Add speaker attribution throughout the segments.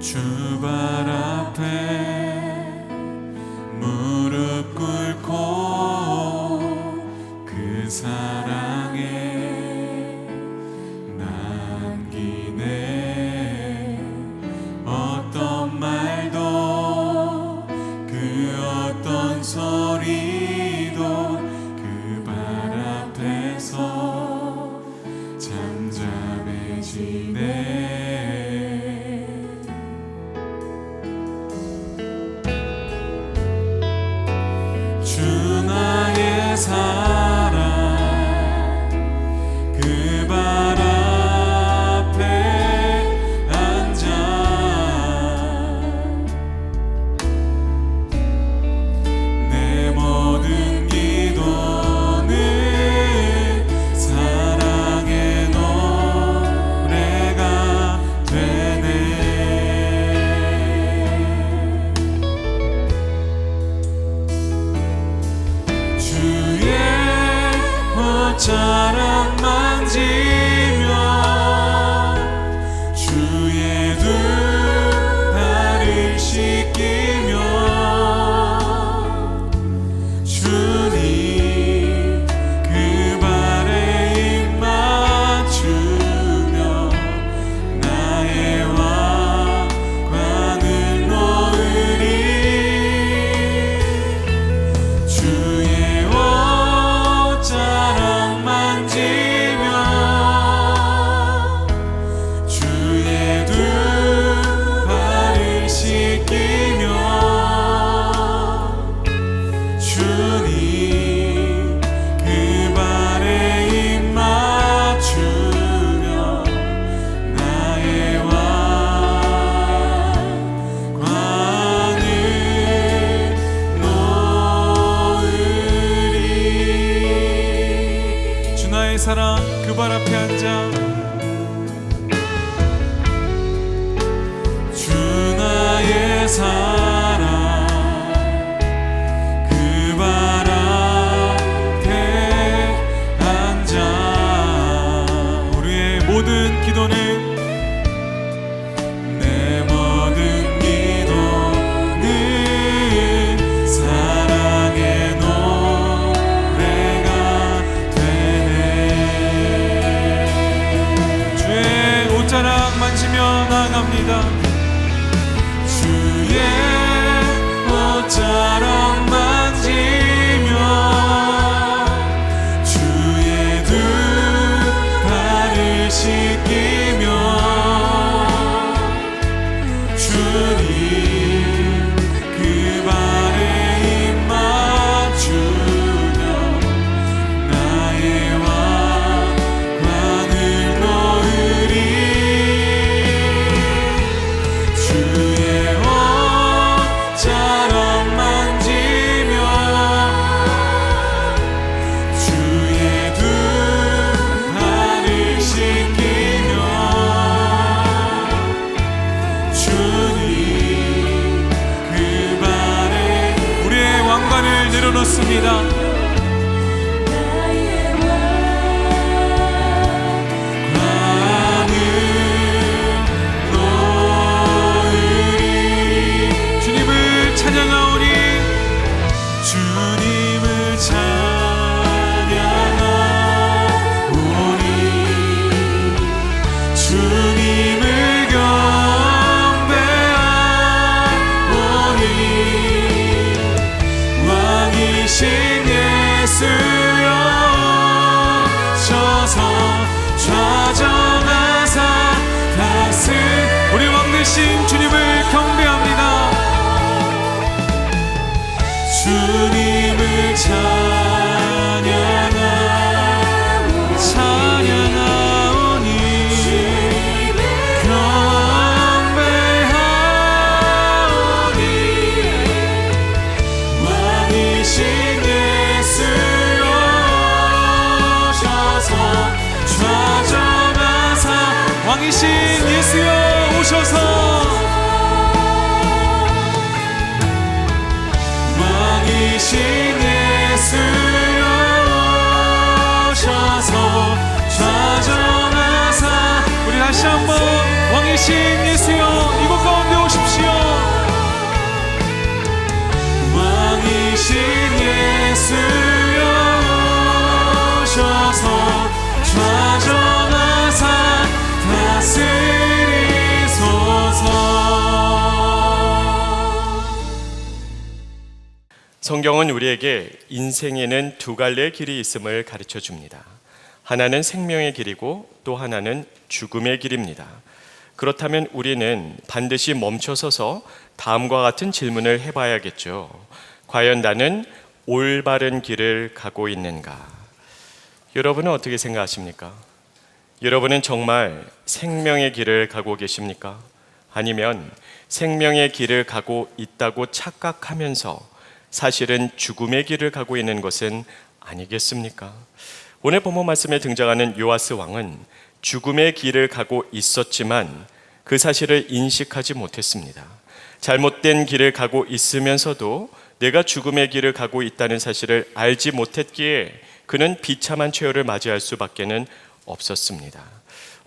Speaker 1: 주 발 앞에 무릎 꿇고 그 사랑에 남기네. 어떤 말도 그 어떤 소리도 그 발 앞에서 잠잠해지네. 사랑 그 발 앞에 앉아 내 모든 기도는 사랑의 노래가 되네. 옷자락 만지며 주의 두 발을 씻기며 주님 그 발에 입 맞추며 나의 왕관을 놓으리. 주의 옷자락 만지며 주의 두 발을 씻기며 주님 그 발에 입 맞추며 나의 왕관을 놓으리. 주 나의 사랑 그 발 앞에 앉아 주 나의 사랑 그 발 앞에 앉아 우리의 모든 기도는 내 모든 기도는 사랑의 노래가 되네. 주의 옷자락 만지며 나아갑니다. 주의 옷자락 만지며 주의 두 발을 씻기며 주님 그 발에 입 맞추며 나의 왕관을 놓으리. 주의 옷자락 만지며 주의 두 발을 씻기며 주님 그 발에 우리의 왕관을 내려놓습니다. 주님을 찬양하오니 주님을 찬양하오니 주님을 경배하오니 왕이신 예수여 오셔서 좌정하사 다스 우리 왕 되신 주님을 경배합니다. 주님을 찬양하오니 경배하오니 왕이신 예수여 오셔서 좌정하사 왕이신 예수여 오셔서 왕이신 예수여 오셔서 좌정하사 우리 다시 한번 왕이신 예수여 이곳 가운데
Speaker 2: 성경은 우리에게 인생에는 두 갈래의 길이 있음을 가르쳐 줍니다. 하나는 생명의 길이고 또 하나는 죽음의 길입니다. 그렇다면 우리는 반드시 멈춰서서 다음과 같은 질문을 해봐야겠죠. 과연 나는 올바른 길을 가고 있는가? 여러분은 어떻게 생각하십니까? 여러분은 정말 생명의 길을 가고 계십니까? 아니면 생명의 길을 가고 있다고 착각하면서 사실은 죽음의 길을 가고 있는 것은 아니겠습니까? 오늘 본문 말씀에 등장하는 요아스 왕은 죽음의 길을 가고 있었지만 그 사실을 인식하지 못했습니다. 잘못된 길을 가고 있으면서도 내가 죽음의 길을 가고 있다는 사실을 알지 못했기에 그는 비참한 최후를 맞이할 수밖에는 없었습니다.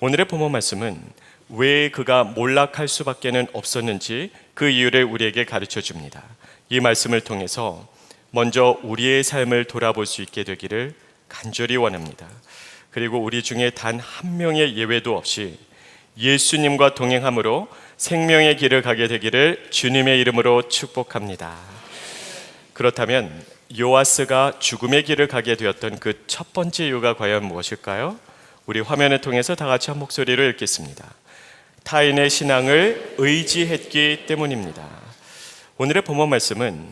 Speaker 2: 오늘의 본문 말씀은 왜 그가 몰락할 수밖에는 없었는지 그 이유를 우리에게 가르쳐 줍니다. 이 말씀을 통해서 먼저 우리의 삶을 돌아볼 수 있게 되기를 간절히 원합니다. 그리고 우리 중에 단 한 명의 예외도 없이 예수님과 동행함으로 생명의 길을 가게 되기를 주님의 이름으로 축복합니다. 그렇다면 요아스가 죽음의 길을 가게 되었던 그 첫 번째 이유가 과연 무엇일까요? 우리 화면을 통해서 다 같이 한 목소리로 읽겠습니다. 타인의 신앙을 의지했기 때문입니다. 오늘의 본문 말씀은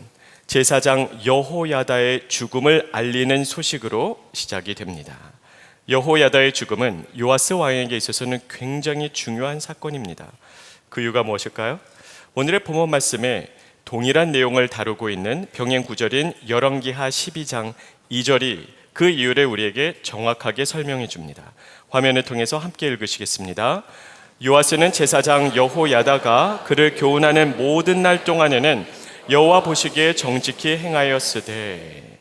Speaker 2: 제사장 여호야다의 죽음을 알리는 소식으로 시작이 됩니다. 여호야다의 죽음은 요아스 왕에게 있어서는 굉장히 중요한 사건입니다. 그 이유가 무엇일까요? 오늘의 본문 말씀에 동일한 내용을 다루고 있는 병행 구절인 열왕기하 12장 2절이 그 이유를 우리에게 정확하게 설명해 줍니다. 화면을 통해서 함께 읽으시겠습니다. 요아스는 제사장 여호야다가 그를 교훈하는 모든 날 동안에는 여호와 보시기에 정직히 행하였으되.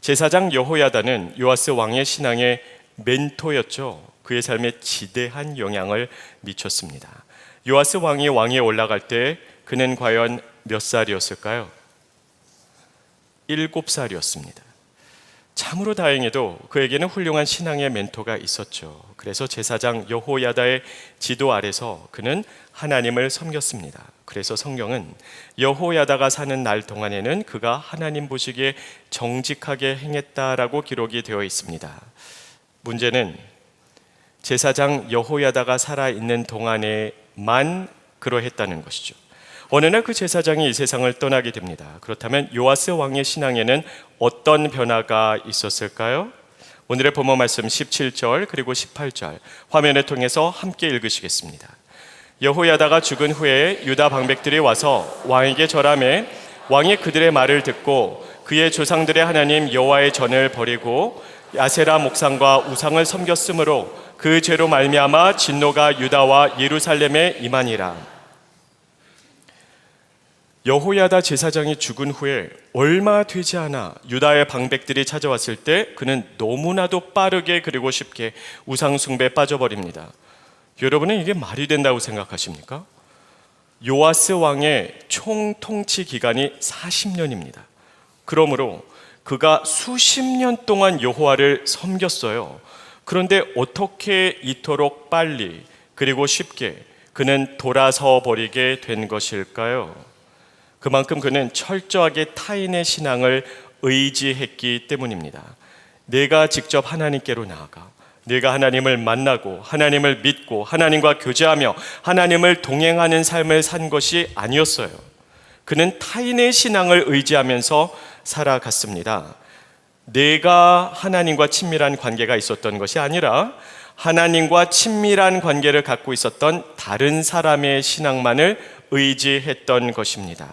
Speaker 2: 제사장 여호야다는 요아스 왕의 신앙의 멘토였죠. 그의 삶에 지대한 영향을 미쳤습니다. 요아스 왕이 왕위에 올라갈 때 그는 과연 몇 살이었을까요? 7살이었습니다. 참으로 다행히도 그에게는 훌륭한 신앙의 멘토가 있었죠. 그래서 제사장 여호야다의 지도 아래서 그는 하나님을 섬겼습니다. 그래서 성경은 여호야다가 사는 날 동안에는 그가 하나님 보시기에 정직하게 행했다라고 기록이 되어 있습니다. 문제는 제사장 여호야다가 살아있는 동안에만 그러했다는 것이죠. 어느 날 그 제사장이 이 세상을 떠나게 됩니다. 그렇다면 요아스 왕의 신앙에는 어떤 변화가 있었을까요? 오늘의 본문 말씀 17절 그리고 18절 화면을 통해서 함께 읽으시겠습니다. 여호야다가 죽은 후에 유다 방백들이 와서 왕에게 절하매 왕이 그들의 말을 듣고 그의 조상들의 하나님 여호와의 전을 버리고 아세라 목상과 우상을 섬겼으므로 그 죄로 말미암아 진노가 유다와 예루살렘에 임하니라. 여호야다 제사장이 죽은 후에 얼마 되지 않아 유다의 방백들이 찾아왔을 때 그는 너무나도 빠르게 그리고 쉽게 우상 숭배에 빠져버립니다. 여러분은 이게 말이 된다고 생각하십니까? 요아스 왕의 총 통치 기간이 40년입니다. 그러므로 그가 수십 년 동안 여호와를 섬겼어요. 그런데 어떻게 이토록 빨리 그리고 쉽게 그는 돌아서 버리게 된 것일까요? 그만큼 그는 철저하게 타인의 신앙을 의지했기 때문입니다. 내가 직접 하나님께로 나아가 내가 하나님을 만나고 하나님을 믿고 하나님과 교제하며 하나님을 동행하는 삶을 산 것이 아니었어요. 그는 타인의 신앙을 의지하면서 살아갔습니다. 내가 하나님과 친밀한 관계가 있었던 것이 아니라 하나님과 친밀한 관계를 갖고 있었던 다른 사람의 신앙만을 의지했던 것입니다.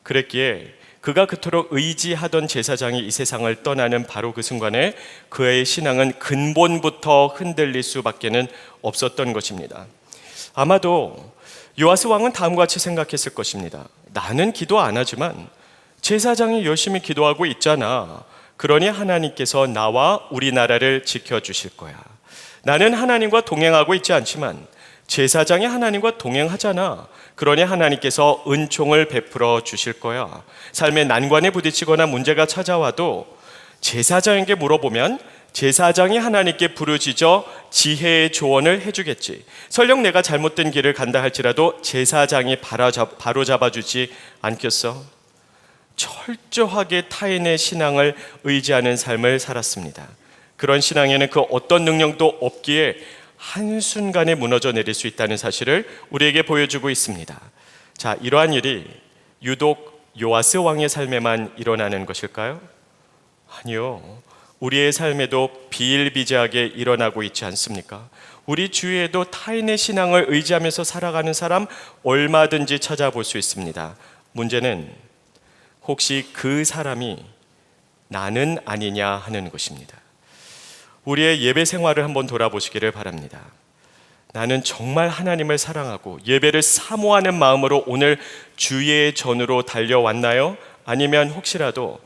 Speaker 2: 그랬기에 그가 그토록 의지하던 제사장이 이 세상을 떠나는 바로 그 순간에 그의 신앙은 근본부터 흔들릴 수밖에는 없었던 것입니다. 아마도 요아스 왕은 다음과 같이 생각했을 것입니다. 나는 기도 안 하지만 제사장이 열심히 기도하고 있잖아. 그러니 하나님께서 나와 우리나라를 지켜주실 거야. 나는 하나님과 동행하고 있지 않지만 제사장이 하나님과 동행하잖아. 그러니 하나님께서 은총을 베풀어 주실 거야. 삶의 난관에 부딪히거나 문제가 찾아와도 제사장에게 물어보면 제사장이 하나님께 부르짖어 지혜의 조언을 해주겠지. 설령 내가 잘못된 길을 간다 할지라도 제사장이 바로 잡아주지 않겠어? 철저하게 타인의 신앙을 의지하는 삶을 살았습니다. 그런 신앙에는 그 어떤 능력도 없기에 한순간에 무너져 내릴 수 있다는 사실을 우리에게 보여주고 있습니다. 자, 이러한 일이 유독 요아스 왕의 삶에만 일어나는 것일까요? 아니요. 우리의 삶에도 비일비재하게 일어나고 있지 않습니까? 우리 주위에도 타인의 신앙을 의지하면서 살아가는 사람 얼마든지 찾아볼 수 있습니다. 문제는 혹시 그 사람이 나는 아니냐 하는 것입니다. 우리의 예배 생활을 한번 돌아보시기를 바랍니다. 나는 정말 하나님을 사랑하고 예배를 사모하는 마음으로 오늘 주의 전으로 달려왔나요? 아니면 혹시라도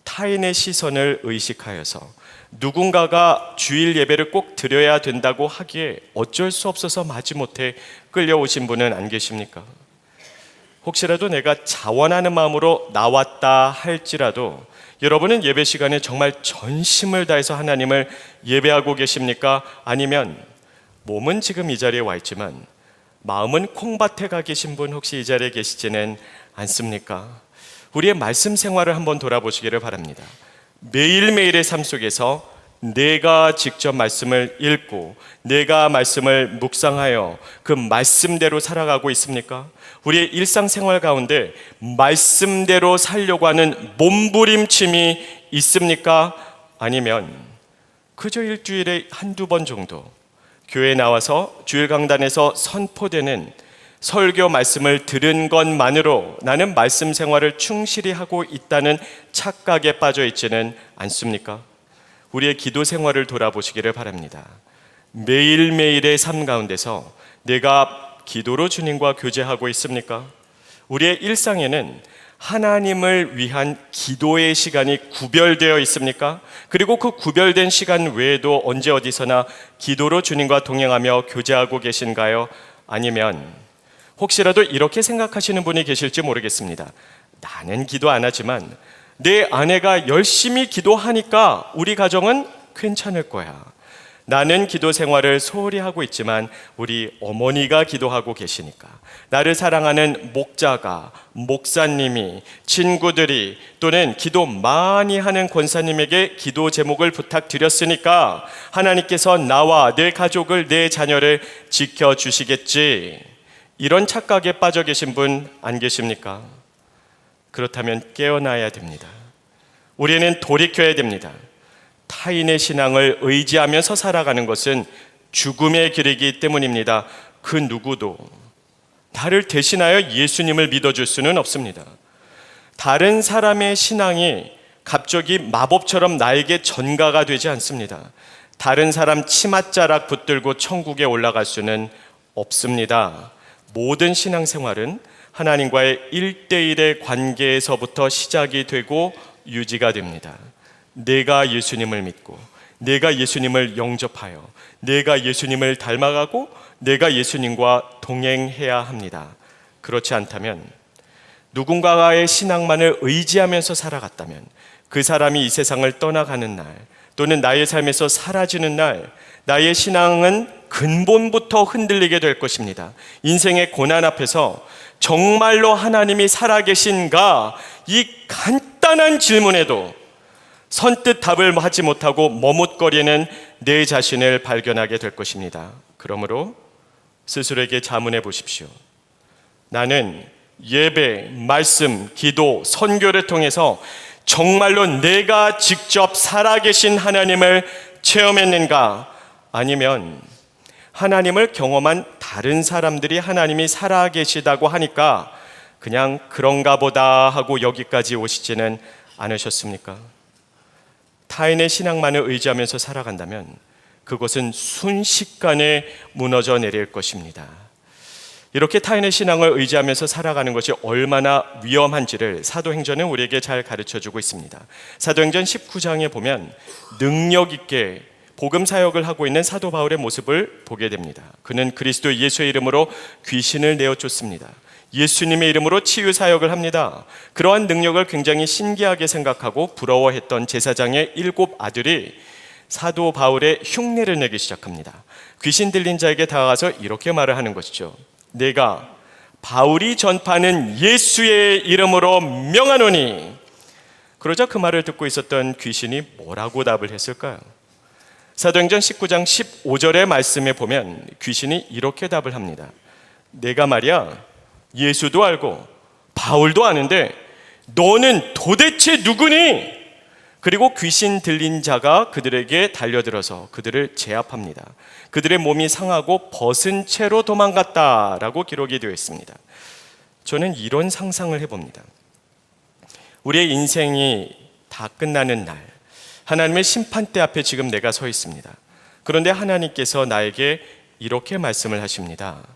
Speaker 2: 타인의 시선을 의식하여서 누군가가 주일 예배를 꼭 드려야 된다고 하기에 어쩔 수 없어서 마지못해 끌려오신 분은 안 계십니까? 혹시라도 내가 자원하는 마음으로 나왔다 할지라도 여러분은 예배 시간에 정말 전심을 다해서 하나님을 예배하고 계십니까? 아니면 몸은 지금 이 자리에 와 있지만 마음은 콩밭에 가 계신 분 혹시 이 자리에 계시지는 않습니까? 우리의 말씀 생활을 한번 돌아보시기를 바랍니다. 매일매일의 삶 속에서 내가 직접 말씀을 읽고 내가 말씀을 묵상하여 그 말씀대로 살아가고 있습니까? 우리의 일상생활 가운데 말씀대로 살려고 하는 몸부림침이 있습니까? 아니면 그저 일주일에 한두 번 정도 교회에 나와서 주일 강단에서 선포되는 설교 말씀을 들은 것만으로 나는 말씀 생활을 충실히 하고 있다는 착각에 빠져 있지는 않습니까? 우리의 기도 생활을 돌아보시기를 바랍니다. 매일매일의 삶 가운데서 내가 기도로 주님과 교제하고 있습니까? 우리의 일상에는 하나님을 위한 기도의 시간이 구별되어 있습니까? 그리고 그 구별된 시간 외에도 언제 어디서나 기도로 주님과 동행하며 교제하고 계신가요? 아니면 혹시라도 이렇게 생각하시는 분이 계실지 모르겠습니다. 나는 기도 안 하지만 내 아내가 열심히 기도하니까 우리 가정은 괜찮을 거야. 나는 기도 생활을 소홀히 하고 있지만 우리 어머니가 기도하고 계시니까, 나를 사랑하는 목자가, 목사님이, 친구들이 또는 기도 많이 하는 권사님에게 기도 제목을 부탁드렸으니까 하나님께서 나와 내 가족을, 내 자녀를 지켜주시겠지. 이런 착각에 빠져 계신 분 안 계십니까? 그렇다면 깨어나야 됩니다. 우리는 돌이켜야 됩니다. 타인의 신앙을 의지하면서 살아가는 것은 죽음의 길이기 때문입니다. 그 누구도 나를 대신하여 예수님을 믿어줄 수는 없습니다. 다른 사람의 신앙이 갑자기 마법처럼 나에게 전가가 되지 않습니다. 다른 사람 치맛자락 붙들고 천국에 올라갈 수는 없습니다. 모든 신앙생활은 하나님과의 1대1의 관계에서부터 시작이 되고 유지가 됩니다. 내가 예수님을 믿고 내가 예수님을 영접하여 내가 예수님을 닮아가고 내가 예수님과 동행해야 합니다. 그렇지 않다면 누군가의 신앙만을 의지하면서 살아갔다면 그 사람이 이 세상을 떠나가는 날 또는 나의 삶에서 사라지는 날 나의 신앙은 근본부터 흔들리게 될 것입니다. 인생의 고난 앞에서 정말로 하나님이 살아계신가? 이 간단한 질문에도 선뜻 답을 하지 못하고 머뭇거리는 내 자신을 발견하게 될 것입니다. 그러므로 스스로에게 자문해 보십시오. 나는 예배, 말씀, 기도, 선교를 통해서 정말로 내가 직접 살아계신 하나님을 체험했는가? 아니면 하나님을 경험한 다른 사람들이 하나님이 살아계시다고 하니까 그냥 그런가 보다 하고 여기까지 오시지는 않으셨습니까? 타인의 신앙만을 의지하면서 살아간다면 그것은 순식간에 무너져 내릴 것입니다. 이렇게 타인의 신앙을 의지하면서 살아가는 것이 얼마나 위험한지를 사도행전은 우리에게 잘 가르쳐주고 있습니다. 사도행전 19장에 보면 능력 있게 복음 사역을 하고 있는 사도 바울의 모습을 보게 됩니다. 그는 그리스도 예수의 이름으로 귀신을 내어 쫓습니다. 예수님의 이름으로 치유 사역을 합니다. 그러한 능력을 굉장히 신기하게 생각하고 부러워했던 제사장의 7 아들이 사도 바울의 흉내를 내기 시작합니다. 귀신 들린 자에게 다가가서 이렇게 말을 하는 것이죠. 내가 바울이 전파하는 예수의 이름으로 명하노니. 그러자 그 말을 듣고 있었던 귀신이 뭐라고 답을 했을까요? 사도행전 19장 15절의 말씀에 보면 귀신이 이렇게 답을 합니다. 내가 말이야 예수도 알고 바울도 아는데 너는 도대체 누구니? 그리고 귀신 들린 자가 그들에게 달려들어서 그들을 제압합니다. 그들의 몸이 상하고 벗은 채로 도망갔다라고 기록이 되어 있습니다. 저는 이런 상상을 해봅니다. 우리의 인생이 다 끝나는 날, 하나님의 심판대 앞에 지금 내가 서 있습니다. 그런데 하나님께서 나에게 이렇게 말씀을 하십니다.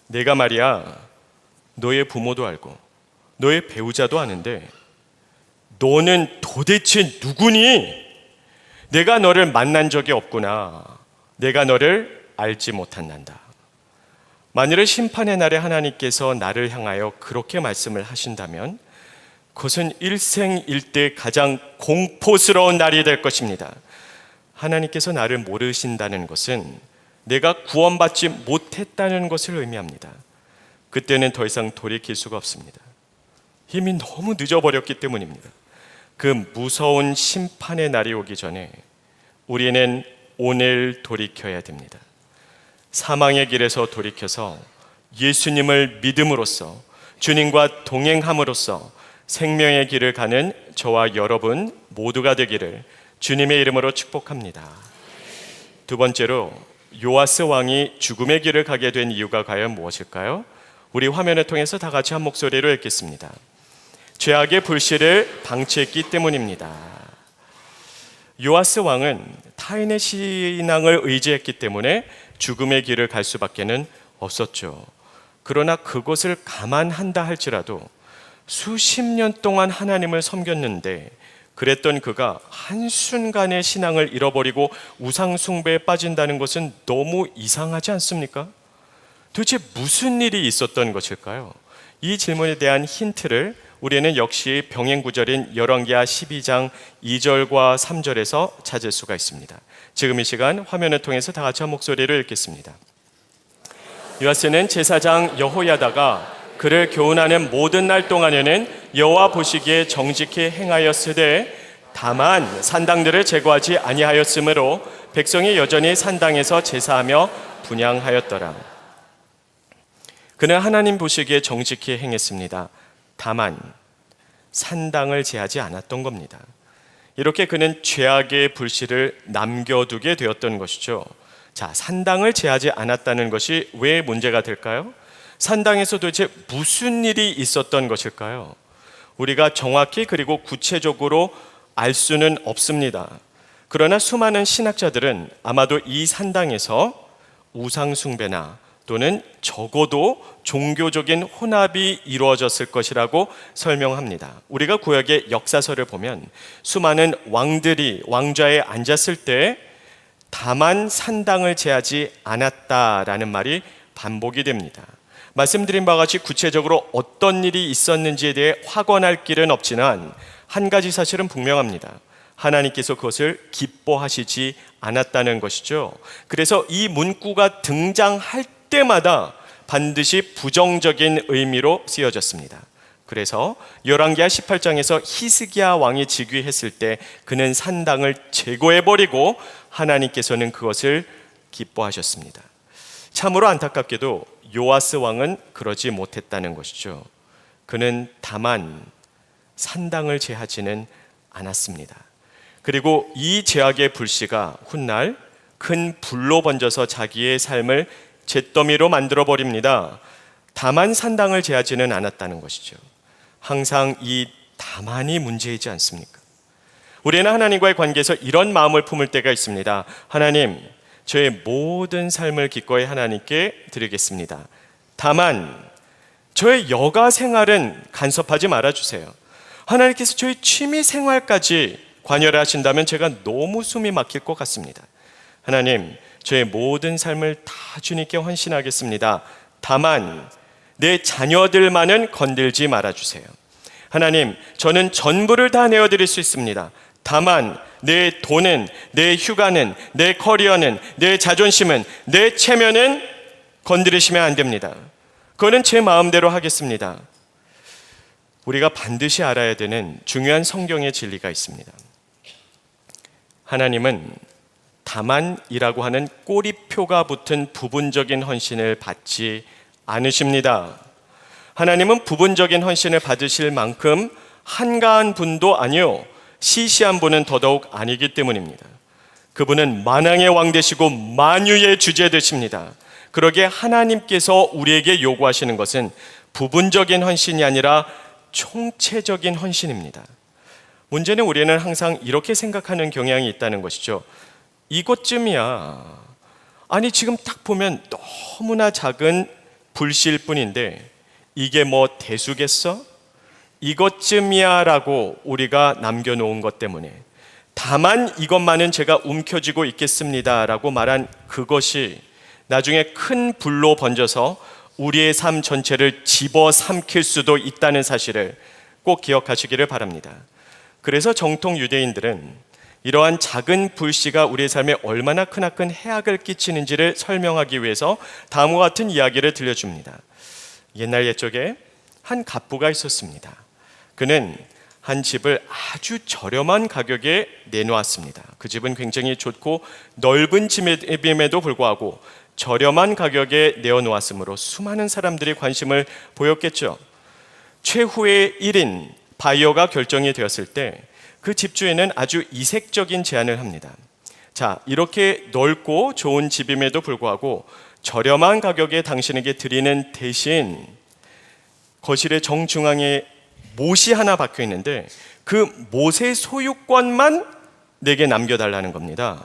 Speaker 2: 내가 말이야 너의 부모도 알고 너의 배우자도 아는데 너는 도대체 누구니? 내가 너를 만난 적이 없구나. 내가 너를 알지 못한단다. 만일의 심판의 날에 하나님께서 나를 향하여 그렇게 말씀을 하신다면 그것은 일생일대 가장 공포스러운 날이 될 것입니다. 하나님께서 나를 모르신다는 것은 내가 구원받지 못했다는 것을 의미합니다. 그때는 더 이상 돌이킬 수가 없습니다. 이미 너무 늦어버렸기 때문입니다. 그 무서운 심판의 날이 오기 전에 우리는 오늘 돌이켜야 됩니다. 사망의 길에서 돌이켜서 예수님을 믿음으로써 주님과 동행함으로써 생명의 길을 가는 저와 여러분 모두가 되기를 주님의 이름으로 축복합니다. 두 번째로 요아스 왕이 죽음의 길을 가게 된 이유가 과연 무엇일까요? 우리 화면을 통해서 다 같이 한 목소리로 읽겠습니다. 죄악의 불씨를 방치했기 때문입니다. 요아스 왕은 타인의 신앙을 의지했기 때문에 죽음의 길을 갈 수밖에는 없었죠. 그러나 그것을 감안한다 할지라도 수십 년 동안 하나님을 섬겼는데 그랬던 그가 한순간에 신앙을 잃어버리고 우상 숭배에 빠진다는 것은 너무 이상하지 않습니까? 도대체 무슨 일이 있었던 것일까요? 이 질문에 대한 힌트를 우리는 역시 병행 구절인 열왕기하 12장 2절과 3절에서 찾을 수가 있습니다. 지금 이 시간 화면을 통해서 다 같이 한 목소리로 읽겠습니다. 요아스는 제사장 여호야다가 그를 교훈하는 모든 날 동안에는 여호와 보시기에 정직히 행하였으되 다만 산당들을 제거하지 아니하였으므로 백성이 여전히 산당에서 제사하며 분향하였더라. 그는 하나님 보시기에 정직히 행했습니다. 다만 산당을 제하지 않았던 겁니다. 이렇게 그는 죄악의 불씨를 남겨두게 되었던 것이죠. 자, 산당을 제하지 않았다는 것이 왜 문제가 될까요? 산당에서 도대체 무슨 일이 있었던 것일까요? 우리가 정확히 그리고 구체적으로 알 수는 없습니다. 그러나 수많은 신학자들은 아마도 이 산당에서 우상 숭배나 또는 적어도 종교적인 혼합이 이루어졌을 것이라고 설명합니다. 우리가 구약의 역사서를 보면 수많은 왕들이 왕좌에 앉았을 때 다만 산당을 제하지 않았다라는 말이 반복이 됩니다. 말씀드린 바와 같이 구체적으로 어떤 일이 있었는지에 대해 확언할 길은 없지만 한 가지 사실은 분명합니다. 하나님께서 그것을 기뻐하시지 않았다는 것이죠. 그래서 이 문구가 등장할 때마다 반드시 부정적인 의미로 쓰여졌습니다. 그래서 열왕기하 18장에서 히스기야 왕이 즉위했을 때 그는 산당을 제거해버리고 하나님께서는 그것을 기뻐하셨습니다. 참으로 안타깝게도 요아스 왕은 그러지 못했다는 것이죠. 그는 다만 산당을 제하지는 않았습니다. 그리고 이 죄악의 불씨가 훗날 큰 불로 번져서 자기의 삶을 잿더미로 만들어 버립니다. 다만 산당을 제하지는 않았다는 것이죠. 항상 이 다만이 문제이지 않습니까? 우리는 하나님과의 관계에서 이런 마음을 품을 때가 있습니다. 하나님, 저의 모든 삶을 기꺼이 하나님께 드리겠습니다. 다만 저의 여가 생활은 간섭하지 말아주세요. 하나님께서 저의 취미 생활까지 관여를 하신다면 제가 너무 숨이 막힐 것 같습니다. 하나님, 저의 모든 삶을 다 주님께 헌신하겠습니다. 다만 내 자녀들만은 건들지 말아주세요. 하나님, 저는 전부를 다 내어드릴 수 있습니다. 다만 내 돈은, 내 휴가는, 내 커리어는, 내 자존심은, 내 체면은 건드리시면 안 됩니다. 그거는 제 마음대로 하겠습니다. 우리가 반드시 알아야 되는 중요한 성경의 진리가 있습니다. 하나님은 다만이라고 하는 꼬리표가 붙은 부분적인 헌신을 받지 않으십니다. 하나님은 부분적인 헌신을 받으실 만큼 한가한 분도 아니요 시시한 분은 더더욱 아니기 때문입니다. 그분은 만왕의 왕 되시고 만유의 주제 되십니다. 그러기에 하나님께서 우리에게 요구하시는 것은 부분적인 헌신이 아니라 총체적인 헌신입니다. 문제는 우리는 항상 이렇게 생각하는 경향이 있다는 것이죠. 이것쯤이야. 아니 지금 딱 보면 너무나 작은 불씨일 뿐인데 이게 뭐 대수겠어? 이것쯤이야 라고 우리가 남겨놓은 것 때문에 다만 이것만은 제가 움켜쥐고 있겠습니다 라고 말한 그것이 나중에 큰 불로 번져서 우리의 삶 전체를 집어삼킬 수도 있다는 사실을 꼭 기억하시기를 바랍니다. 그래서 정통 유대인들은 이러한 작은 불씨가 우리의 삶에 얼마나 크나큰 해악을 끼치는지를 설명하기 위해서 다음과 같은 이야기를 들려줍니다. 옛날 옛적에 한 갑부가 있었습니다. 그는 한 집을 아주 저렴한 가격에 내놓았습니다. 그 집은 굉장히 좋고 넓은 집임에도 불구하고 저렴한 가격에 내어놓았으므로 수많은 사람들이 관심을 보였겠죠. 최후의 1인 바이어가 결정이 되었을 때 그 집주인은 아주 이색적인 제안을 합니다. 자, 이렇게 넓고 좋은 집임에도 불구하고 저렴한 가격에 당신에게 드리는 대신 거실의 정중앙에 못이 하나 박혀 있는데 그 못의 소유권만 내게 남겨달라는 겁니다.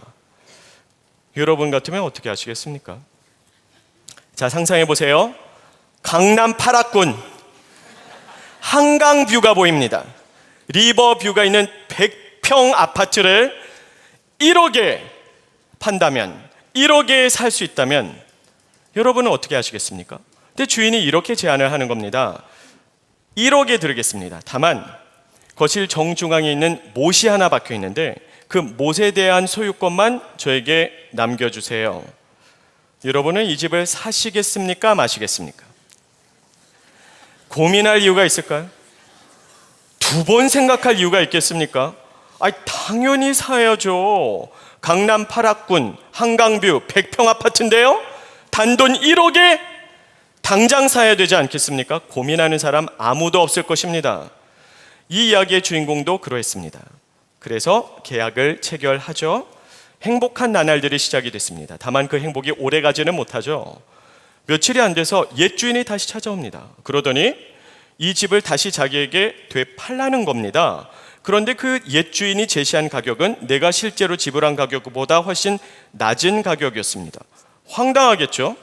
Speaker 2: 여러분 같으면 어떻게 하시겠습니까? 자, 상상해 보세요. 강남 8학군 한강뷰가 보입니다. 리버뷰가 있는 100평 아파트를 1억에 판다면 1억에 살 수 있다면 여러분은 어떻게 하시겠습니까? 근데 주인이 이렇게 제안을 하는 겁니다. 1억에 드리겠습니다. 다만 거실 정중앙에 있는 못이 하나 박혀 있는데 그 못에 대한 소유권만 저에게 남겨주세요. 여러분은 이 집을 사시겠습니까? 마시겠습니까? 고민할 이유가 있을까요? 두 번 생각할 이유가 있겠습니까? 당연히 사야죠. 강남 8학군 한강뷰 100평 아파트인데요. 단돈 1억에 당장 사야 되지 않겠습니까? 고민하는 사람 아무도 없을 것입니다. 이 이야기의 주인공도 그러했습니다. 그래서 계약을 체결하죠. 행복한 나날들이 시작이 됐습니다. 다만 그 행복이 오래가지는 못하죠. 며칠이 안 돼서 옛 주인이 다시 찾아옵니다. 그러더니 이 집을 다시 자기에게 되팔라는 겁니다. 그런데 그 옛 주인이 제시한 가격은 내가 실제로 지불한 가격보다 훨씬 낮은 가격이었습니다. 황당하겠죠?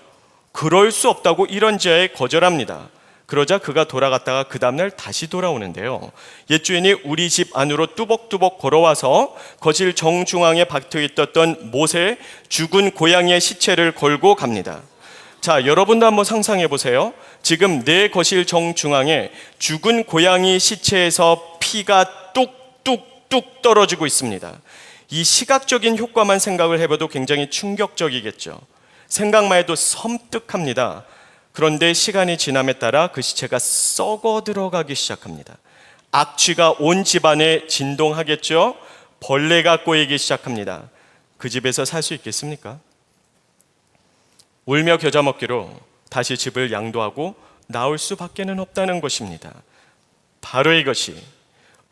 Speaker 2: 그럴 수 없다고 이런저에 거절합니다. 그러자 그가 돌아갔다가 그 다음날 다시 돌아오는데요. 옛 주인이 우리 집 안으로 뚜벅뚜벅 걸어와서 거실 정중앙에 박혀 있었던 못에 죽은 고양이의 시체를 걸고 갑니다. 자, 여러분도 한번 상상해 보세요. 지금 내 거실 정중앙에 죽은 고양이 시체에서 피가 뚝뚝뚝 떨어지고 있습니다. 이 시각적인 효과만 생각을 해봐도 굉장히 충격적이겠죠. 생각만 해도 섬뜩합니다. 그런데 시간이 지남에 따라 그 시체가 썩어 들어가기 시작합니다. 악취가 온 집안에 진동하겠죠. 벌레가 꼬이기 시작합니다. 그 집에서 살 수 있겠습니까? 울며 겨자 먹기로 다시 집을 양도하고 나올 수밖에는 없다는 것입니다. 바로 이것이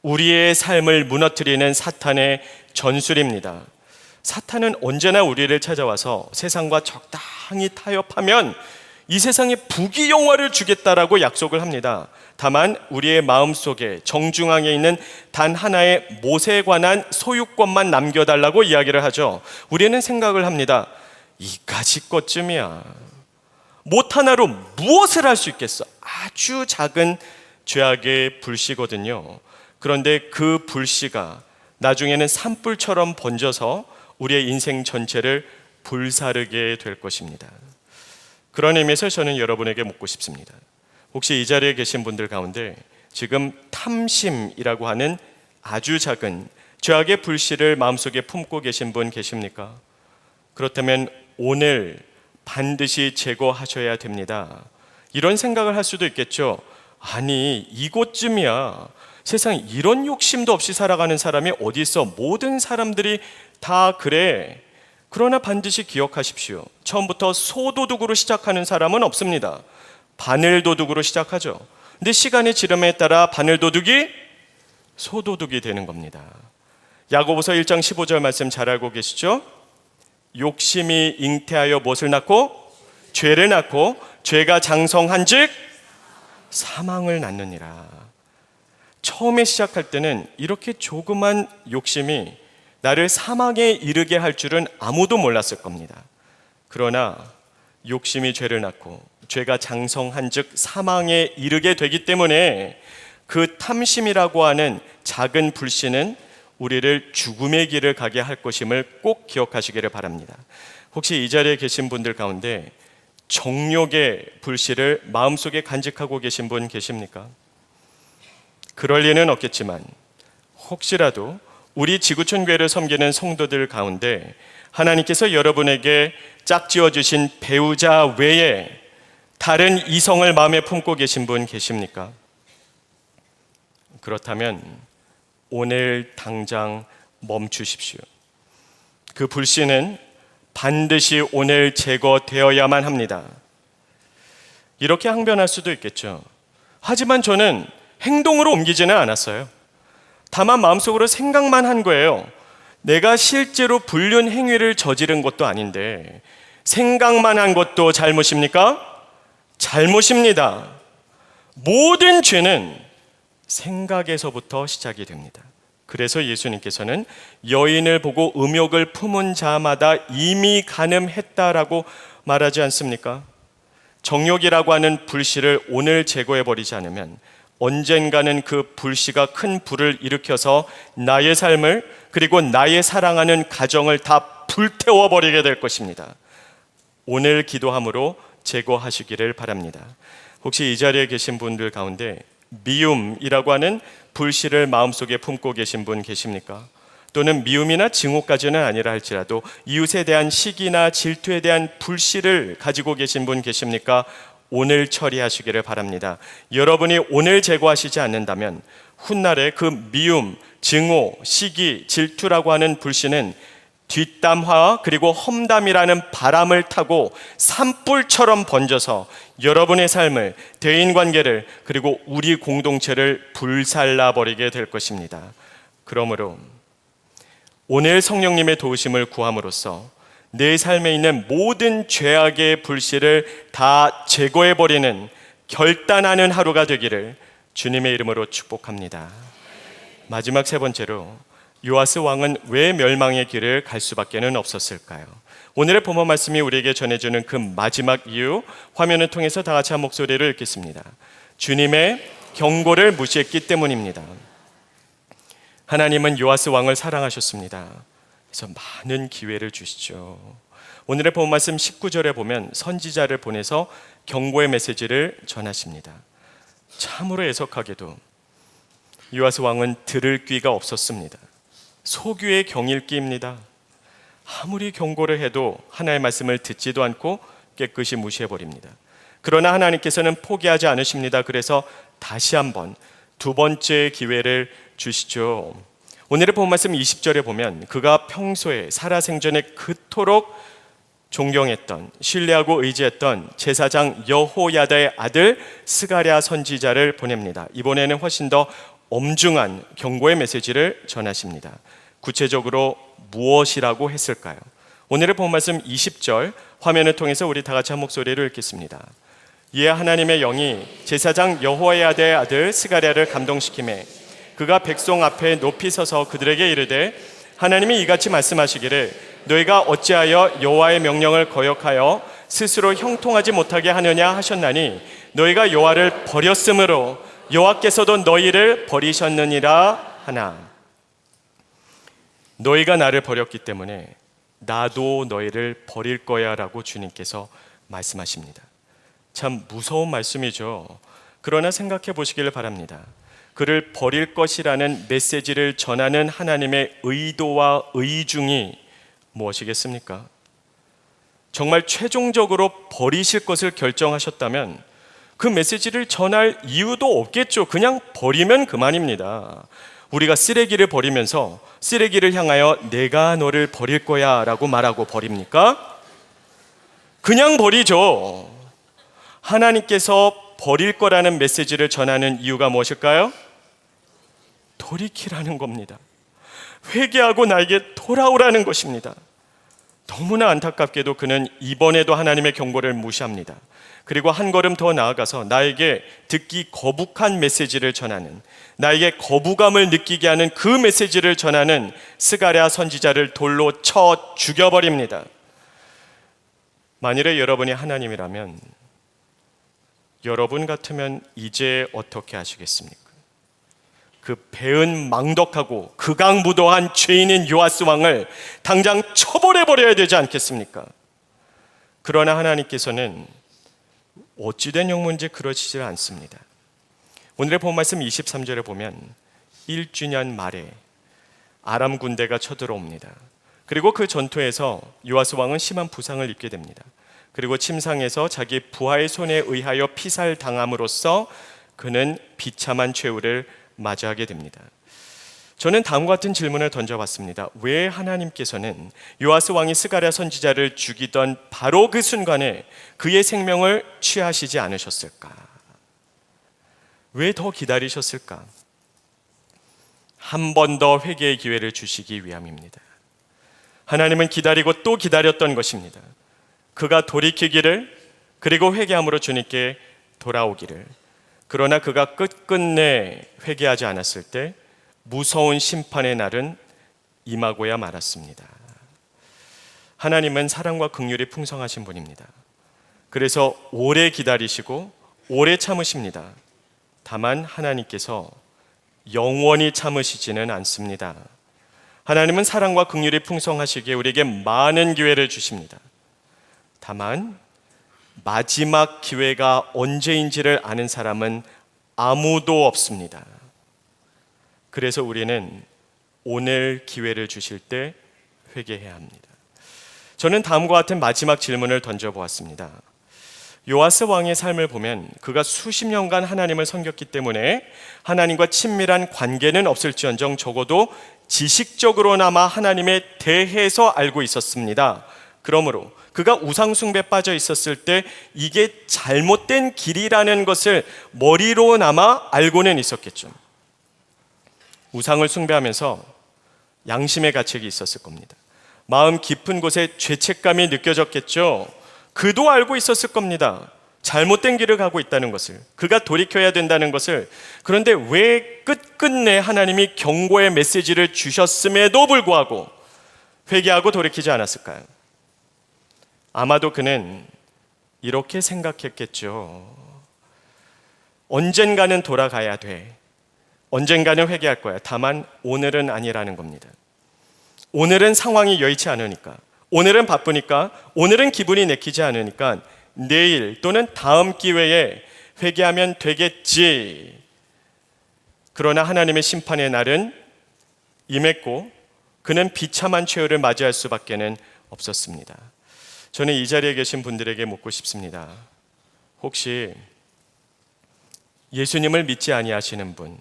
Speaker 2: 우리의 삶을 무너뜨리는 사탄의 전술입니다. 사탄은 언제나 우리를 찾아와서 세상과 적당히 타협하면 이 세상에 부귀영화를 주겠다라고 약속을 합니다. 다만 우리의 마음속에 정중앙에 있는 단 하나의 못에 관한 소유권만 남겨달라고 이야기를 하죠. 우리는 생각을 합니다. 이까짓 것쯤이야. 못 하나로 무엇을 할 수 있겠어? 아주 작은 죄악의 불씨거든요. 그런데 그 불씨가 나중에는 산불처럼 번져서 우리의 인생 전체를 불사르게 될 것입니다. 그런 의미에서 저는 여러분에게 묻고 싶습니다. 혹시 이 자리에 계신 분들 가운데 지금 탐심이라고 하는 아주 작은 죄악의 불씨를 마음속에 품고 계신 분 계십니까? 그렇다면 오늘 반드시 제거하셔야 됩니다. 이런 생각을 할 수도 있겠죠. 아니, 이곳쯤이야. 세상에 이런 욕심도 없이 살아가는 사람이 어디 있어? 모든 사람들이 다 그래. 그러나 반드시 기억하십시오. 처음부터 소도둑으로 시작하는 사람은 없습니다. 바늘도둑으로 시작하죠. 근데 시간이 지름에 따라 바늘도둑이 소도둑이 되는 겁니다. 야고보서 1장 15절 말씀 잘 알고 계시죠? 욕심이 잉태하여 무엇을 낳고? 죄를 낳고, 죄가 장성한즉 사망을 낳느니라. 처음에 시작할 때는 이렇게 조그만 욕심이 나를 사망에 이르게 할 줄은 아무도 몰랐을 겁니다. 그러나 욕심이 죄를 낳고 죄가 장성한즉 사망에 이르게 되기 때문에 그 탐심이라고 하는 작은 불신은 우리를 죽음의 길을 가게 할 것임을 꼭 기억하시기를 바랍니다. 혹시 이 자리에 계신 분들 가운데 정욕의 불씨를 마음속에 간직하고 계신 분 계십니까? 그럴 리는 없겠지만 혹시라도 우리 지구촌 교회를 섬기는 성도들 가운데 하나님께서 여러분에게 짝지어 주신 배우자 외에 다른 이성을 마음에 품고 계신 분 계십니까? 그렇다면 오늘 당장 멈추십시오. 그 불씨는 반드시 오늘 제거되어야만 합니다. 이렇게 항변할 수도 있겠죠. 하지만 저는 행동으로 옮기지는 않았어요. 다만 마음속으로 생각만 한 거예요. 내가 실제로 불륜 행위를 저지른 것도 아닌데 생각만 한 것도 잘못입니까? 잘못입니다. 모든 죄는 생각에서부터 시작이 됩니다. 그래서 예수님께서는 여인을 보고 음욕을 품은 자마다 이미 간음했다라고 말하지 않습니까? 정욕이라고 하는 불씨를 오늘 제거해버리지 않으면 언젠가는 그 불씨가 큰 불을 일으켜서 나의 삶을 그리고 나의 사랑하는 가정을 다 불태워버리게 될 것입니다. 오늘 기도함으로 제거하시기를 바랍니다. 혹시 이 자리에 계신 분들 가운데 미움이라고 하는 불씨를 마음속에 품고 계신 분 계십니까? 또는 미움이나 증오까지는 아니라 할지라도 이웃에 대한 시기나 질투에 대한 불씨를 가지고 계신 분 계십니까? 오늘 처리하시기를 바랍니다. 여러분이 오늘 제거하시지 않는다면 훗날에 그 미움, 증오, 시기, 질투라고 하는 불씨는 뒷담화 그리고 험담이라는 바람을 타고 산불처럼 번져서 여러분의 삶을, 대인관계를 그리고 우리 공동체를 불살라버리게 될 것입니다. 그러므로 오늘 성령님의 도우심을 구함으로써 내 삶에 있는 모든 죄악의 불씨를 다 제거해버리는 결단하는 하루가 되기를 주님의 이름으로 축복합니다. 마지막 세 번째로 요아스 왕은 왜 멸망의 길을 갈 수밖에는 없었을까요? 오늘의 본문 말씀이 우리에게 전해주는 그 마지막 이유, 화면을 통해서 다 같이 한 목소리를 읽겠습니다. 주님의 경고를 무시했기 때문입니다. 하나님은 요아스 왕을 사랑하셨습니다. 그래서 많은 기회를 주시죠. 오늘의 본문 말씀 19절에 보면 선지자를 보내서 경고의 메시지를 전하십니다. 참으로 애석하게도 요아스 왕은 들을 귀가 없었습니다. 소규의 경읽기입니다. 아무리 경고를 해도 하나님의 말씀을 듣지도 않고 깨끗이 무시해버립니다. 그러나 하나님께서는 포기하지 않으십니다. 그래서 다시 한번 두 번째 기회를 주시죠. 오늘의 본 말씀 20절에 보면 그가 평소에 살아생전에 그토록 존경했던, 신뢰하고 의지했던 제사장 여호야다의 아들 스가랴 선지자를 보냅니다. 이번에는 훨씬 더 엄중한 경고의 메시지를 전하십니다. 구체적으로 무엇이라고 했을까요? 오늘의 본 말씀 20절 화면을 통해서 우리 다 같이 한 목소리를 읽겠습니다. 이에 하나님의 영이 제사장 여호야다의 아들 스가랴를 감동시키매 그가 백성 앞에 높이 서서 그들에게 이르되 하나님이 이같이 말씀하시기를 너희가 어찌하여 여호와의 명령을 거역하여 스스로 형통하지 못하게 하느냐 하셨나니 너희가 여호와를 버렸으므로 여호와께서도 너희를 버리셨느니라 하나. 너희가 나를 버렸기 때문에 나도 너희를 버릴 거야 라고 주님께서 말씀하십니다. 참 무서운 말씀이죠. 그러나 생각해 보시기를 바랍니다. 그를 버릴 것이라는 메시지를 전하는 하나님의 의도와 의중이 무엇이겠습니까? 정말 최종적으로 버리실 것을 결정하셨다면 그 메시지를 전할 이유도 없겠죠. 그냥 버리면 그만입니다. 우리가 쓰레기를 버리면서 쓰레기를 향하여 내가 너를 버릴 거야 라고 말하고 버립니까? 그냥 버리죠. 하나님께서 버릴 거라는 메시지를 전하는 이유가 무엇일까요? 돌이키라는 겁니다. 회개하고 나에게 돌아오라는 것입니다. 너무나 안타깝게도 그는 이번에도 하나님의 경고를 무시합니다. 그리고 한 걸음 더 나아가서 나에게 듣기 거북한 메시지를 전하는, 나에게 거부감을 느끼게 하는 그 메시지를 전하는 스가랴 선지자를 돌로 쳐 죽여버립니다. 만일에 여러분이 하나님이라면 여러분 같으면 이제 어떻게 하시겠습니까? 그 배은 망덕하고 극악무도한 죄인인 요아스 왕을 당장 처벌해버려야 되지 않겠습니까? 그러나 하나님께서는 어찌된 영문인지 그러시질 않습니다. 오늘의 본 말씀 23절에 보면 1주년 말에 아람 군대가 쳐들어옵니다. 그리고 그 전투에서 요아스 왕은 심한 부상을 입게 됩니다. 그리고 침상에서 자기 부하의 손에 의하여 피살당함으로써 그는 비참한 최후를 맞이하게 됩니다. 저는 다음과 같은 질문을 던져봤습니다. 왜 하나님께서는 요아스 왕이 스가랴 선지자를 죽이던 바로 그 순간에 그의 생명을 취하시지 않으셨을까? 왜 더 기다리셨을까? 한 번 더 회개의 기회를 주시기 위함입니다. 하나님은 기다리고 또 기다렸던 것입니다. 그가 돌이키기를, 그리고 회개함으로 주님께 돌아오기를. 그러나 그가 끝끝내 회개하지 않았을 때 무서운 심판의 날은 임하고야 말았습니다. 하나님은 사랑과 긍휼이 풍성하신 분입니다. 그래서 오래 기다리시고 오래 참으십니다. 다만 하나님께서 영원히 참으시지는 않습니다. 하나님은 사랑과 긍휼이 풍성하시기에 우리에게 많은 기회를 주십니다. 다만 마지막 기회가 언제인지를 아는 사람은 아무도 없습니다. 그래서 우리는 오늘 기회를 주실 때 회개해야 합니다. 저는 다음과 같은 마지막 질문을 던져보았습니다. 요아스 왕의 삶을 보면 그가 수십 년간 하나님을 섬겼기 때문에 하나님과 친밀한 관계는 없을지언정 적어도 지식적으로나마 하나님에 대해서 알고 있었습니다. 그러므로 그가 우상숭배에 빠져 있었을 때 이게 잘못된 길이라는 것을 머리로나마 알고는 있었겠죠. 우상을 숭배하면서 양심의 가책이 있었을 겁니다. 마음 깊은 곳에 죄책감이 느껴졌겠죠. 그도 알고 있었을 겁니다. 잘못된 길을 가고 있다는 것을, 그가 돌이켜야 된다는 것을. 그런데 왜 끝끝내 하나님이 경고의 메시지를 주셨음에도 불구하고 회개하고 돌이키지 않았을까요? 아마도 그는 이렇게 생각했겠죠. 언젠가는 돌아가야 돼. 언젠가는 회개할 거야. 다만 오늘은 아니라는 겁니다. 오늘은 상황이 여의치 않으니까, 오늘은 바쁘니까, 오늘은 기분이 내키지 않으니까 내일 또는 다음 기회에 회개하면 되겠지. 그러나 하나님의 심판의 날은 임했고 그는 비참한 최후를 맞이할 수밖에는 없었습니다. 저는 이 자리에 계신 분들에게 묻고 싶습니다. 혹시 예수님을 믿지 아니하시는 분,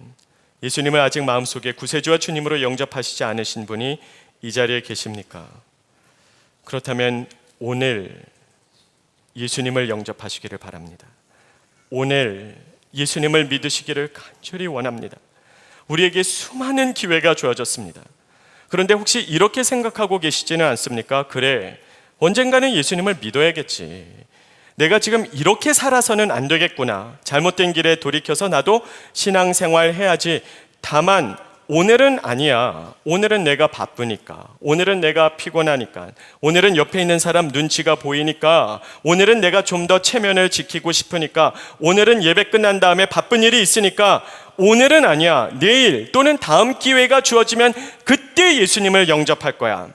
Speaker 2: 예수님을 아직 마음속에 구세주와 주님으로 영접하시지 않으신 분이 이 자리에 계십니까? 그렇다면 오늘 예수님을 영접하시기를 바랍니다. 오늘 예수님을 믿으시기를 간절히 원합니다. 우리에게 수많은 기회가 주어졌습니다. 그런데 혹시 이렇게 생각하고 계시지는 않습니까? 그래, 언젠가는 예수님을 믿어야겠지. 내가 지금 이렇게 살아서는 안 되겠구나. 잘못된 길에 돌이켜서 나도 신앙생활 해야지. 다만 오늘은 아니야. 오늘은 내가 바쁘니까, 오늘은 내가 피곤하니까, 오늘은 옆에 있는 사람 눈치가 보이니까, 오늘은 내가 좀 더 체면을 지키고 싶으니까, 오늘은 예배 끝난 다음에 바쁜 일이 있으니까 오늘은 아니야. 내일 또는 다음 기회가 주어지면 그때 예수님을 영접할 거야.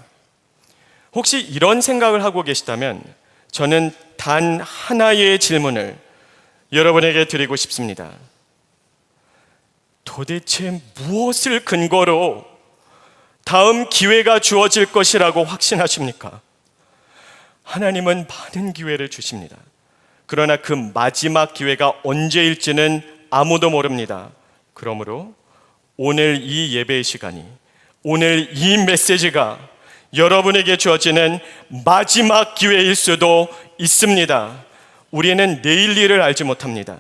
Speaker 2: 혹시 이런 생각을 하고 계시다면 저는 단 하나의 질문을 여러분에게 드리고 싶습니다. 도대체 무엇을 근거로 다음 기회가 주어질 것이라고 확신하십니까? 하나님은 많은 기회를 주십니다. 그러나 그 마지막 기회가 언제일지는 아무도 모릅니다. 그러므로 오늘 이 예배의 시간이, 오늘 이 메시지가 여러분에게 주어지는 마지막 기회일 수도 있습니다. 우리는 내일 일을 알지 못합니다.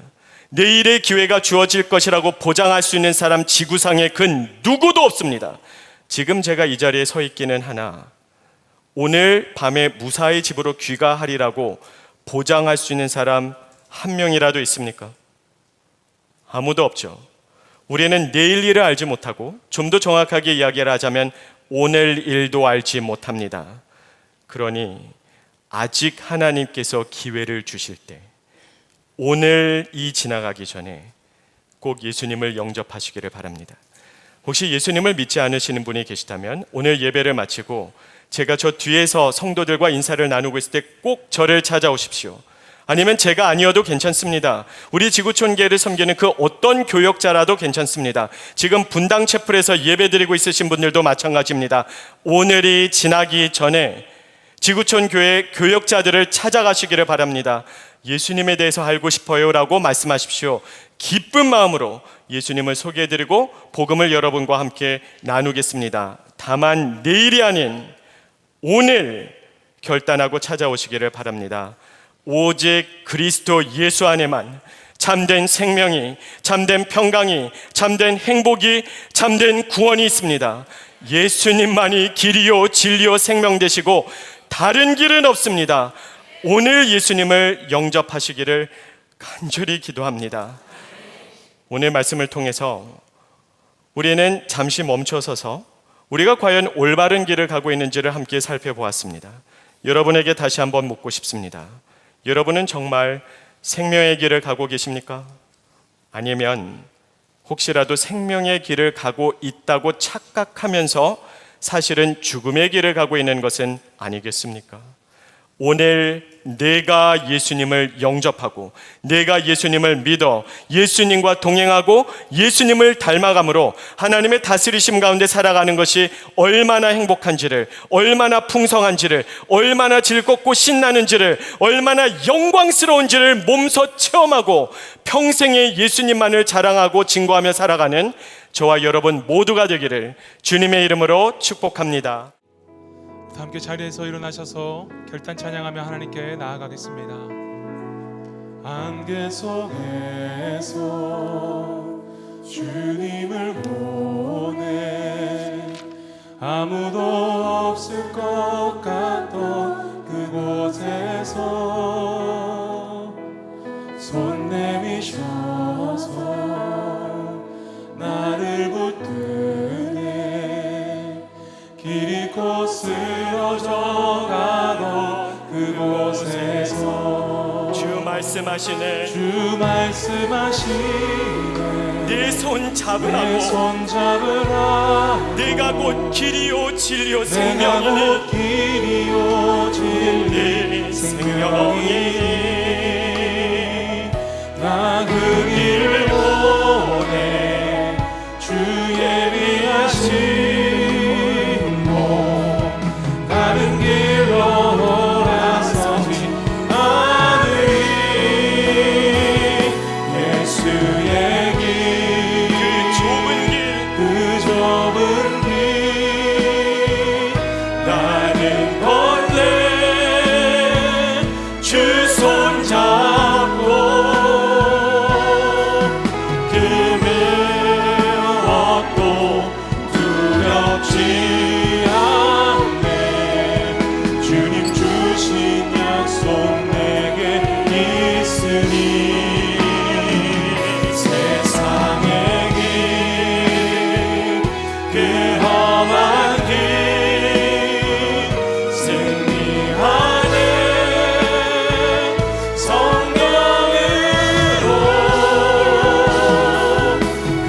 Speaker 2: 내일의 기회가 주어질 것이라고 보장할 수 있는 사람 지구상에 그 누구도 없습니다. 지금 제가 이 자리에 서 있기는 하나 오늘 밤에 무사히 집으로 귀가하리라고 보장할 수 있는 사람 한 명이라도 있습니까? 아무도 없죠. 우리는 내일 일을 알지 못하고, 좀 더 정확하게 이야기를 하자면 오늘 일도 알지 못합니다. 그러니 아직 하나님께서 기회를 주실 때, 오늘 이 지나가기 전에 꼭 예수님을 영접하시기를 바랍니다. 혹시 예수님을 믿지 않으시는 분이 계시다면 오늘 예배를 마치고 제가 저 뒤에서 성도들과 인사를 나누고 있을 때 꼭 저를 찾아오십시오. 아니면 제가 아니어도 괜찮습니다. 우리 지구촌교회를 섬기는 그 어떤 교역자라도 괜찮습니다. 지금 분당 채플에서 예배드리고 있으신 분들도 마찬가지입니다. 오늘이 지나기 전에 지구촌교회 교역자들을 찾아가시기를 바랍니다. 예수님에 대해서 알고 싶어요 라고 말씀하십시오. 기쁜 마음으로 예수님을 소개해드리고 복음을 여러분과 함께 나누겠습니다. 다만 내일이 아닌 오늘 결단하고 찾아오시기를 바랍니다. 오직 그리스도 예수 안에만 참된 생명이, 참된 평강이, 참된 행복이, 참된 구원이 있습니다. 예수님만이 길이요 진리요 생명 되시고 다른 길은 없습니다. 오늘 예수님을 영접하시기를 간절히 기도합니다. 오늘 말씀을 통해서 우리는 잠시 멈춰서서 우리가 과연 올바른 길을 가고 있는지를 함께 살펴보았습니다. 여러분에게 다시 한번 묻고 싶습니다. 여러분은 정말 생명의 길을 가고 계십니까? 아니면 혹시라도 생명의 길을 가고 있다고 착각하면서 사실은 죽음의 길을 가고 있는 것은 아니겠습니까? 오늘 내가 예수님을 영접하고 내가 예수님을 믿어 예수님과 동행하고 예수님을 닮아감으로 하나님의 다스리심 가운데 살아가는 것이 얼마나 행복한지를, 얼마나 풍성한지를, 얼마나 즐겁고 신나는지를, 얼마나 영광스러운지를 몸소 체험하고 평생에 예수님만을 자랑하고 증거하며 살아가는 저와 여러분 모두가 되기를 주님의 이름으로 축복합니다.
Speaker 1: 함께 자리에서 일어나셔서 결단 찬양하며 하나님께 나아가겠습니다. 안개 속에서 주님을 보내 아무도 없을 것 같던 그곳에서 손 내미셔서 나를 붙드네 길 잃고 쓰러져 가던 그곳에서
Speaker 2: 주 말씀하시네,
Speaker 1: 주 말씀하시네
Speaker 2: 내 손 잡으라고,
Speaker 1: 내 손 잡으라
Speaker 2: 내가 곧 길이요 진리요
Speaker 1: 내가
Speaker 2: 생명이니
Speaker 1: 곧 길이요 진리
Speaker 2: 생명이니
Speaker 1: 나 그 길을 보내 주 예비하신 곳 다른 길로 돌아서지 않으리 예수의 길 그 좁은 길 나는 걸래 주 손 잡고 그 무엇도 두렵지 않네 주님 주신 약속 내게 있으니 세상의 길 그 험한 길 승리하네 성령으로 그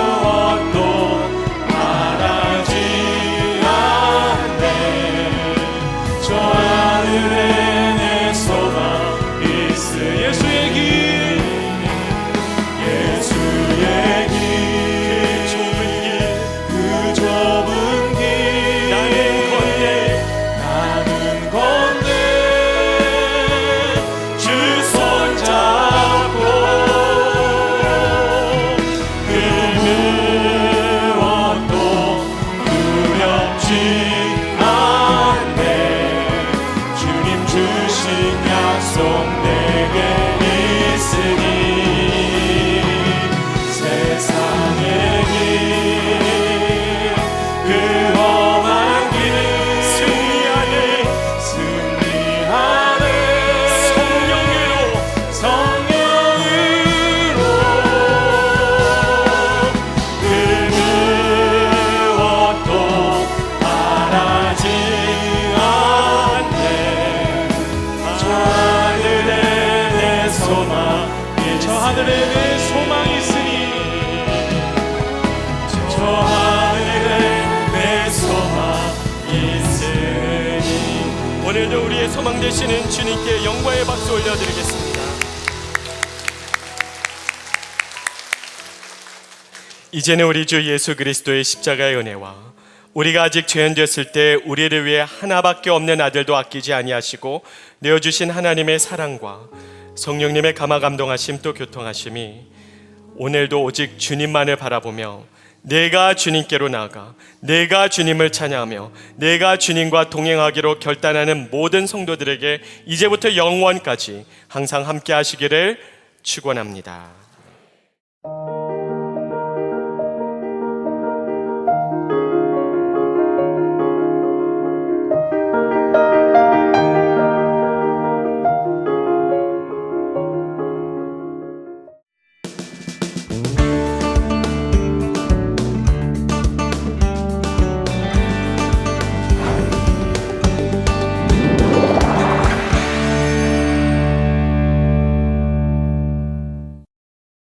Speaker 1: 무엇도 바라지 않네 저 하늘에 내 소망 있으니 약속 내게 있으니 세상의 길 그 험한 길 승리하네 성령으로 그 무엇도 바라지 않네 저 하늘에 내 소망 저 하늘에 내 소망이 있으니 저 하늘에 내 소망 있으니
Speaker 2: 오늘도 우리의 소망 되시는 주님께 영광의 박수 올려드리겠습니다. 이제는 우리 주 예수 그리스도의 십자가의 은혜와 우리가 아직 죄인되었을 때 우리를 위해 하나밖에 없는 아들도 아끼지 아니하시고 내어주신 하나님의 사랑과 성령님의 감화 감동하심 또 교통하심이 오늘도 오직 주님만을 바라보며 내가 주님께로 나아가 내가 주님을 찬양하며 내가 주님과 동행하기로 결단하는 모든 성도들에게 이제부터 영원까지 항상 함께 하시기를 축원합니다.